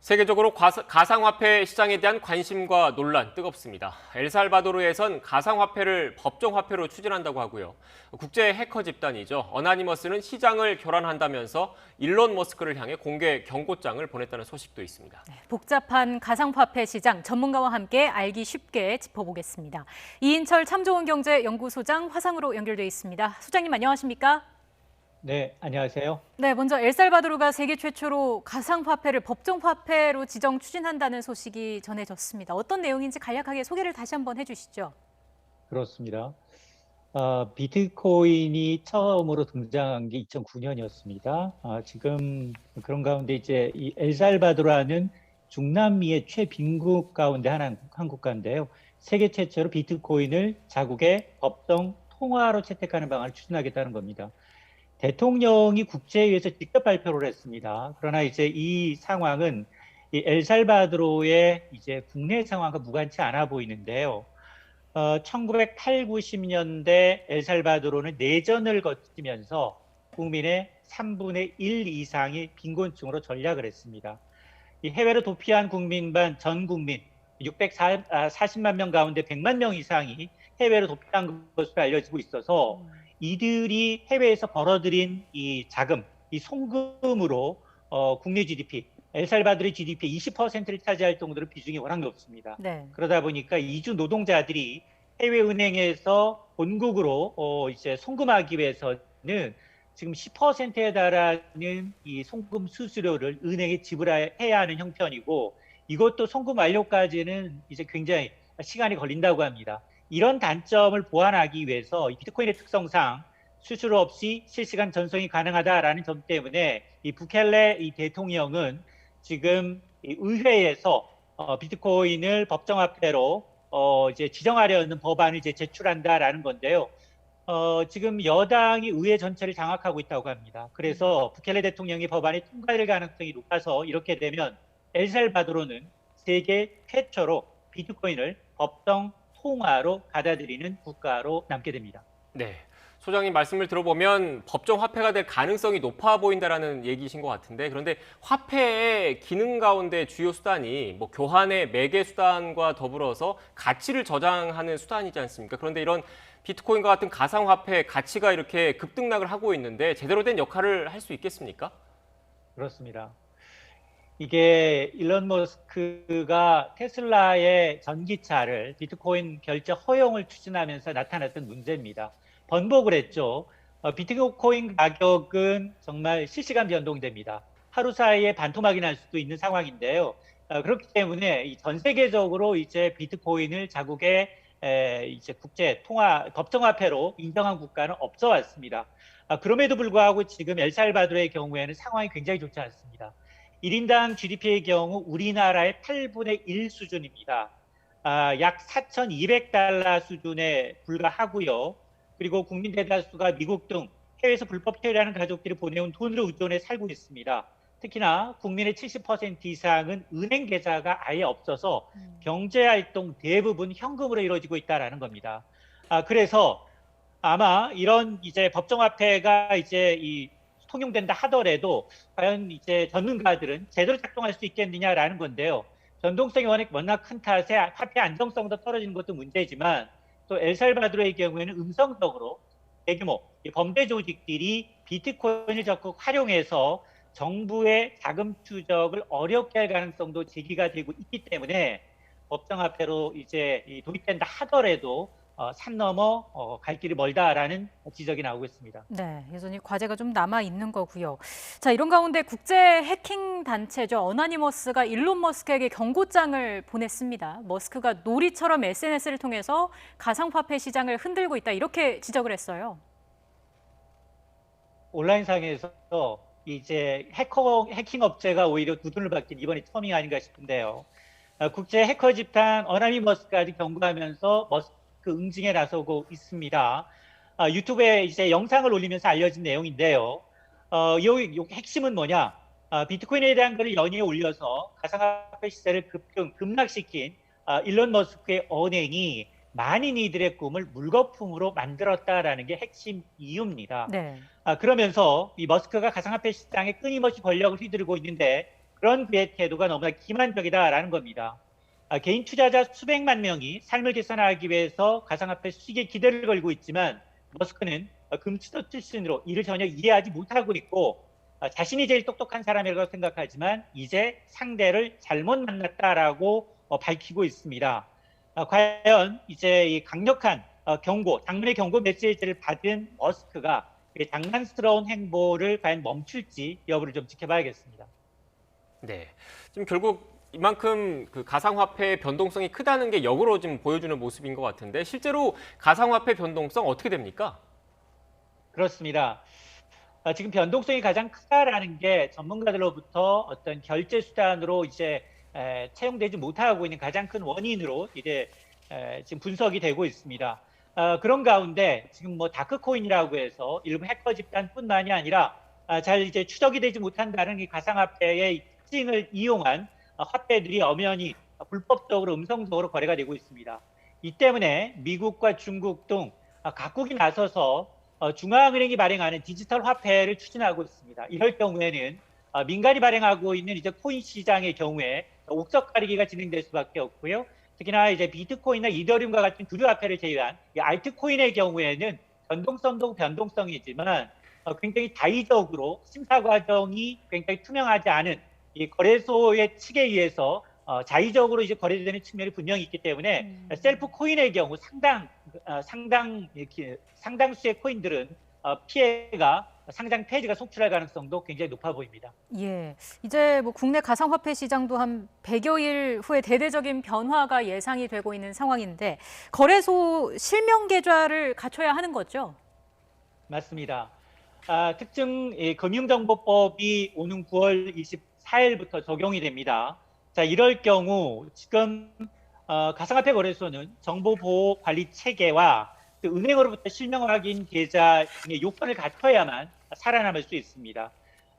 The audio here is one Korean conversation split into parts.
세계적으로 가상화폐 시장에 대한 관심과 논란 뜨겁습니다. 엘살바도르에선 가상화폐를 법정화폐로 추진한다고 하고요. 국제 해커 집단이죠. 어나니머스는 시장을 교란한다면서 일론 머스크를 향해 공개 경고장을 보냈다는 소식도 있습니다. 복잡한 가상화폐 시장 전문가와 함께 알기 쉽게 짚어보겠습니다. 이인철 참좋은경제연구소장 화상으로 연결돼 있습니다. 소장님 안녕하십니까? 네, 안녕하세요. 네, 먼저 엘살바도르가 세계 최초로 가상화폐를 법정화폐로 지정 추진한다는 소식이 전해졌습니다. 어떤 내용인지 간략하게 소개를 다시 한번 해주시죠. 그렇습니다. 비트코인이 처음으로 등장한 게 2009년이었습니다. 지금 그런 가운데 이제 이 엘살바도르라는 중남미의 최빈국 가운데 한 국가인데요. 세계 최초로 비트코인을 자국의 법정 통화로 채택하는 방안을 추진하겠다는 겁니다. 대통령이 국제회의에서 직접 발표를 했습니다. 그러나 이제 이 상황은 이 엘살바도르의 이제 국내 상황과 무관치 않아 보이는데요. 1980, 90년대 엘살바도르는 내전을 거치면서 국민의 3분의 1 이상이 빈곤층으로 전락을 했습니다. 이 해외로 도피한 전 국민 640만 명 가운데 100만 명 이상이 해외로 도피한 것으로 알려지고 있어서 이들이 해외에서 벌어들인 이 자금, 이 송금으로 국내 GDP, 엘살바도르의 GDP 20%를 차지할 정도로 비중이 워낙 높습니다. 네. 그러다 보니까 이주 노동자들이 해외 은행에서 본국으로 이제 송금하기 위해서는 지금 10%에 달하는 이 송금 수수료를 은행에 지불해야 하는 형편이고, 이것도 송금 완료까지는 이제 굉장히 시간이 걸린다고 합니다. 이런 단점을 보완하기 위해서 비트코인의 특성상 수수료 없이 실시간 전송이 가능하다라는 점 때문에 이 부켈레 이 대통령은 지금 이 의회에서 비트코인을 법정화폐로 이제 지정하려는 법안을 이제 제출한다라는 건데요. 지금 여당이 의회 전체를 장악하고 있다고 합니다. 그래서 부켈레 대통령이 법안이 통과될 가능성이 높아서 이렇게 되면 엘살바도르는 세계 최초로 비트코인을 법정 통화로 받아들이는 국가로 남게 됩니다. 네, 소장님 말씀을 들어보면 법정 화폐가 될 가능성이 높아 보인다라는 얘기이신 것 같은데, 그런데 화폐의 기능 가운데 주요 수단이 뭐 교환의 매개 수단과 더불어서 가치를 저장하는 수단이지 않습니까? 그런데 이런 비트코인과 같은 가상화폐 가치가 이렇게 급등락을 하고 있는데 제대로 된 역할을 할 수 있겠습니까? 그렇습니다. 이게 일론 머스크가 테슬라의 전기차를 비트코인 결제 허용을 추진하면서 나타났던 문제입니다. 번복을 했죠. 비트코인 가격은 정말 실시간 변동됩니다. 하루 사이에 반토막이 날 수도 있는 상황인데요. 그렇기 때문에 전 세계적으로 이제 비트코인을 자국의 이제 국제 통화 법정화폐로 인정한 국가는 없어 왔습니다. 그럼에도 불구하고 지금 엘살바도르의 경우에는 상황이 굉장히 좋지 않습니다. 1인당 GDP의 경우 우리나라의 8분의 1 수준입니다. 약 4,200달러 수준에 불과하고요. 그리고 국민 대다수가 미국 등 해외에서 불법 체류하는 가족들이 보내온 돈으로 의존해 살고 있습니다. 특히나 국민의 70% 이상은 은행 계좌가 아예 없어서 경제활동 대부분 현금으로 이루어지고 있다는 겁니다. 그래서 아마 이런 이제 법정화폐가 이제 통용된다 하더라도 과연 이제 전문가들은 제대로 작동할 수 있겠느냐라는 건데요. 변동성이 워낙 큰 탓에 화폐 안정성도 떨어지는 것도 문제지만 또 엘살바도르의 경우에는 음성적으로 대규모 범죄 조직들이 비트코인을 적극 활용해서 정부의 자금 추적을 어렵게 할 가능성도 제기가 되고 있기 때문에 법정화폐로 이제 도입된다 하더라도 산 넘어 갈 길이 멀다라는 지적이 나오고 있습니다. 네, 여전히 과제가 좀 남아 있는 거고요. 자, 이런 가운데 국제 해킹 단체죠. 어나니머스가 일론 머스크에게 경고장을 보냈습니다. 머스크가 놀이처럼 SNS를 통해서 가상화폐 시장을 흔들고 있다, 이렇게 지적을 했어요. 온라인상에서 이제 해킹 업체가 오히려 두둔을 받긴 이번이 처음이 아닌가 싶은데요. 국제 해커 집단 어나니머스까지 경고하면서 머스크 응징에 나서고 있습니다. 유튜브에 이제 영상을 올리면서 알려진 내용인데요. 이 핵심은 뭐냐? 비트코인에 대한 글을 연이어 올려서 가상화폐 시세를 급락시킨 일론 머스크의 언행이 많은 이들의 꿈을 물거품으로 만들었다라는 게 핵심 이유입니다. 네. 그러면서 이 머스크가 가상화폐 시장에 끊임없이 권력을 휘두르고 있는데 그런 그의 태도가 너무나 기만적이다라는 겁니다. 개인 투자자 수백만 명이 삶을 개선하기 위해서 가상화폐 수익에 기대를 걸고 있지만 머스크는 금수저 출신으로 이를 전혀 이해하지 못하고 있고 자신이 제일 똑똑한 사람이라고 생각하지만 이제 상대를 잘못 만났다라고 밝히고 있습니다. 과연 이제 이 강력한 당면의 경고 메시지를 받은 머스크가 장난스러운 행보를 과연 멈출지 여부를 좀 지켜봐야겠습니다. 네. 지금 결국 이만큼 그 가상화폐의 변동성이 크다는 게 역으로 지금 보여주는 모습인 것 같은데 실제로 가상화폐 변동성 어떻게 됩니까? 그렇습니다. 지금 변동성이 가장 크다라는 게 전문가들로부터 어떤 결제 수단으로 이제 채용되지 못하고 있는 가장 큰 원인으로 이제 지금 분석이 되고 있습니다. 그런 가운데 지금 뭐 다크코인이라고 해서 일부 해커 집단뿐만이 아니라 잘 이제 추적이 되지 못한다는 이 가상화폐의 특징을 이용한 화폐들이 엄연히 불법적으로 음성적으로 거래가 되고 있습니다. 이 때문에 미국과 중국 등 각국이 나서서 중앙은행이 발행하는 디지털 화폐를 추진하고 있습니다. 이럴 경우에는 민간이 발행하고 있는 이제 코인 시장의 경우에 옥석 가리기가 진행될 수밖에 없고요. 특히나 이제 비트코인이나 이더리움과 같은 주류 화폐를 제외한 이 알트코인의 경우에는 변동성도 변동성이지만 굉장히 다의적으로 심사 과정이 굉장히 투명하지 않은 이 거래소의 측에 의해서 자의적으로 이제 거래되는 측면이 분명히 있기 때문에 셀프 코인의 경우 상당수의 코인들은 피해가 상장 폐지가 속출할 가능성도 굉장히 높아 보입니다. 예, 이제 뭐 국내 가상화폐 시장도 한 100여일 후에 대대적인 변화가 예상이 되고 있는 상황인데 거래소 실명 계좌를 갖춰야 하는 거죠? 맞습니다. 특정 금융정보법이 오는 9월 24일부터 적용이 됩니다. 자, 이럴 경우 지금 가상화폐 거래소는 정보보호관리 체계와 그 은행으로부터 실명 확인 계좌 등의 요건을 갖춰야만 살아남을 수 있습니다.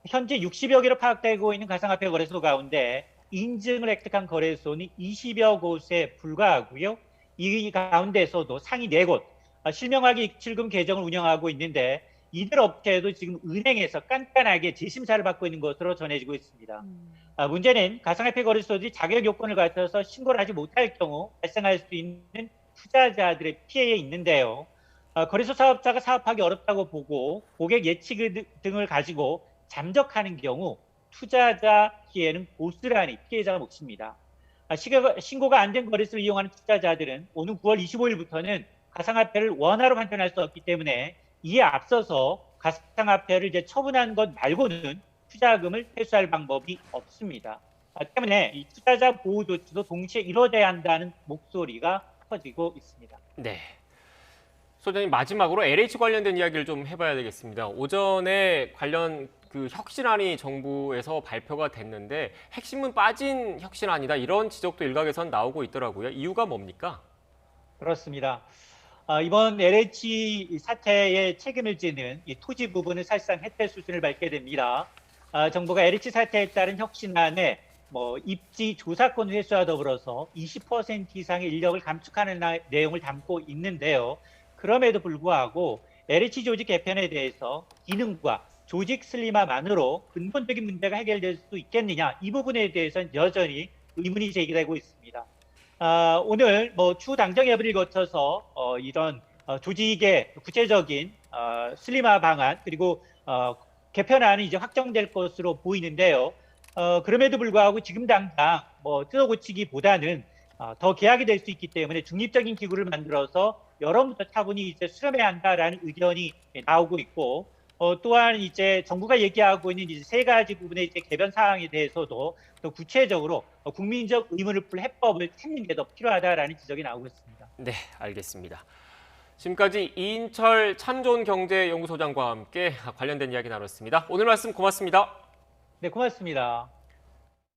현재 60여 개로 파악되고 있는 가상화폐 거래소 가운데 인증을 획득한 거래소는 20여 곳에 불과하고요. 이 가운데서도 상위 4곳 실명 확인 입출금 계정을 운영하고 있는데 이들 업체도 지금 은행에서 깐깐하게 재심사를 받고 있는 것으로 전해지고 있습니다. 문제는 가상화폐 거래소들이 자격 요건을 갖춰서 신고를 하지 못할 경우 발생할 수 있는 투자자들의 피해에 있는데요. 거래소 사업자가 사업하기 어렵다고 보고 고객 예치 등을 가지고 잠적하는 경우 투자자 피해는 고스란히 피해자 몫입니다. 신고가 안 된 거래소를 이용하는 투자자들은 오는 9월 25일부터는 가상화폐를 원화로 환전할 수 없기 때문에 이에 앞서서 가상화폐를 이제 처분한 것 말고는 투자금을 회수할 방법이 없습니다. 때문에 이 투자자 보호 조치도 동시에 이루어져야 한다는 목소리가 커지고 있습니다. 네. 소장님 마지막으로 LH 관련된 이야기를 좀 해봐야 되겠습니다. 오전에 관련 그 혁신안이 정부에서 발표가 됐는데 핵심은 빠진 혁신안이다 이런 지적도 일각에선 나오고 있더라고요. 이유가 뭡니까? 그렇습니다. 이번 LH 사태에 책임을 지는 이 토지 부분은 사실상 해태 수순을 밟게 됩니다. 정부가 LH 사태에 따른 혁신안에 입지 조사권 회수와 더불어서 20% 이상의 인력을 감축하는 내용을 담고 있는데요. 그럼에도 불구하고 LH 조직 개편에 대해서 기능과 조직 슬림화만으로 근본적인 문제가 해결될 수 있겠느냐 이 부분에 대해서는 여전히 의문이 제기되고 있습니다. 오늘 추후 당정 협의를 거쳐서 이런 조직의 구체적인 슬림화 방안 그리고 개편안이 이제 확정될 것으로 보이는데요. 그럼에도 불구하고 지금 당장 뜯어 고치기보다는 더 개혁이 될 수 있기 때문에 중립적인 기구를 만들어서 여러분부터 차분히 이제 수렴해야 한다라는 의견이 나오고 있고 또한 이제 정부가 얘기하고 있는 이제 3가지 부분의 이제 개변 사항에 대해서도 또 구체적으로 국민적 의문을 풀 해법을 찾는 게 더 필요하다라는 지적이 나오고 있습니다. 네, 알겠습니다. 지금까지 이인철 참좋은경제연구소장과 함께 관련된 이야기 나눴습니다. 오늘 말씀 고맙습니다. 네, 고맙습니다.